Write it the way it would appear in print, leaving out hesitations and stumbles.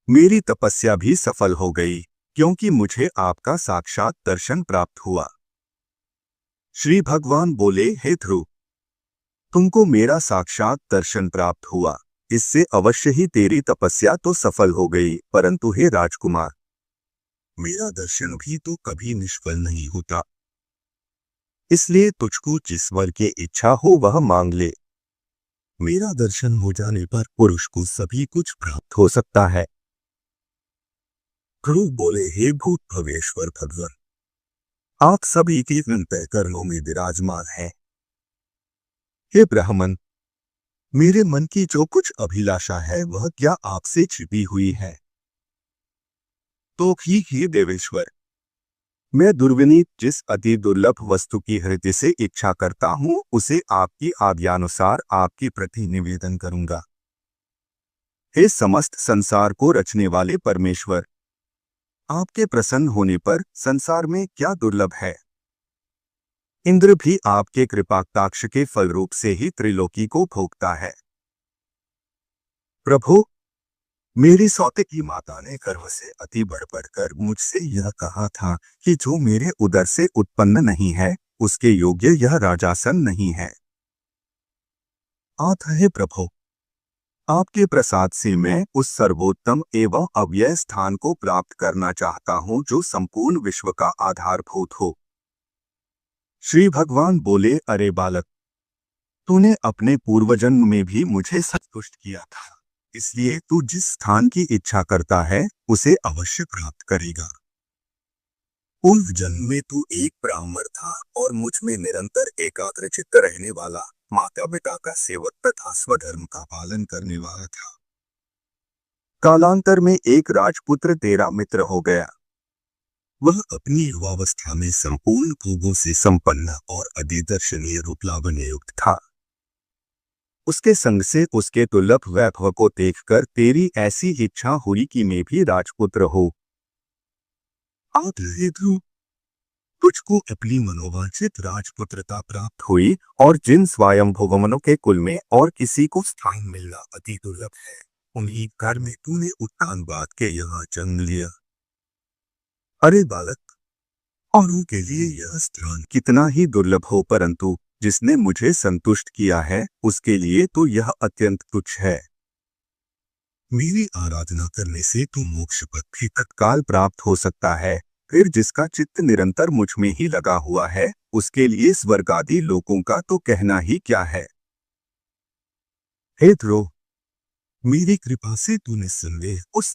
मेरी तपस्या भी सफल हो गई, क्योंकि मुझे आपका साक्षात दर्शन प्राप्त हुआ। श्री भगवान बोले, हे ध्रुव, तुमको मेरा साक्षात दर्शन प्राप्त हुआ, इससे अवश्य ही तेरी तपस्या तो सफल हो गई, परंतु हे राजकुमार, मेरा दर्शन भी तो कभी निष्फल नहीं होता। इसलिए तुझको जिस वर की इच्छा हो वह मांग ले। मेरा दर्शन हो जाने पर पुरुष को सभी कुछ प्राप्त हो सकता है। ध्रुव बोले, हे भूत भवेश्वर भगवान, आप सभी के अंतःकरणों में विराजमान हैं। हे ब्राह्मण, मेरे मन की जो कुछ अभिलाषा है वह क्या आपसे छिपी हुई है? तो ही हे देवेश्वर, मैं दुर्विनीत जिस अति दुर्लभ वस्तु की हृदय से इच्छा करता हूँ उसे आपकी आज्ञानुसार आपके प्रति निवेदन करूंगा। हे समस्त संसार को रचने वाले परमेश्वर, आपके प्रसन्न होने पर संसार में क्या दुर्लभ है? इंद्र भी आपके कृपाकटाक्ष के फल रूप से ही त्रिलोकी को भोगता है। प्रभु, मेरी सौतेकी माता ने गर्भ से अति बढ़कर मुझसे यह कहा था कि जो मेरे उदर से उत्पन्न नहीं है उसके योग्य यह राजासन नहीं है। अतः प्रभु, आपके प्रसाद से मैं उस सर्वोत्तम एवं अव्यय स्थान को प्राप्त करना चाहता हूँ जो संपूर्ण विश्व का आधारभूत हो। श्री भगवान बोले, अरे बालक, तूने अपने पूर्वजन्म में भी मुझे संतुष्ट किया था, इसलिए तू जिस स्थान की इच्छा करता है उसे अवश्य प्राप्त करेगा। पूर्व जन्म में तू एक ब्राह्मण था और मुझ में निरंतर एकाग्रचित्त रहने वाला, माता पिता का सेवक तथा स्वधर्म का पालन करने वाला था। कालांतर में एक राजपुत्र तेरा मित्र हो गया। वह अपनी युवावस्था में संपूर्ण भोगों से संपन्न और अतिदर्शनीय रूप लावण्य युक्त था। उसके संग से उसके दुर्लभ वैभव को देखकर तेरी ऐसी इच्छा हुई कि मैं भी राजपुत्र हो। तुझको अपनी मनोवांछित राजपुत्रता प्राप्त हुई और जिन स्वयं भुवनों के कुल में और किसी को स्थान मिलना अति दुर्लभ है, उन्हीं घर में तूने उत्तान बात के यहाँ जन्म लिया। अरे बालक, औरों के लिए यह स्थान कितना ही दुर्लभ हो, परंतु जिसने मुझे संतुष्ट किया है उसके लिए तो यह अत्यंत तुच्छ है। मेरी आराधना करने से तो मोक्ष पद भी तत्काल प्राप्त हो सकता है, फिर जिसका चित्त निरंतर मुझ में ही लगा हुआ है उसके लिए स्वर्ग आदि लोकों का तो कहना ही क्या है। हे ध्रुव, मेरी कृपा से तू निस्संदेह उस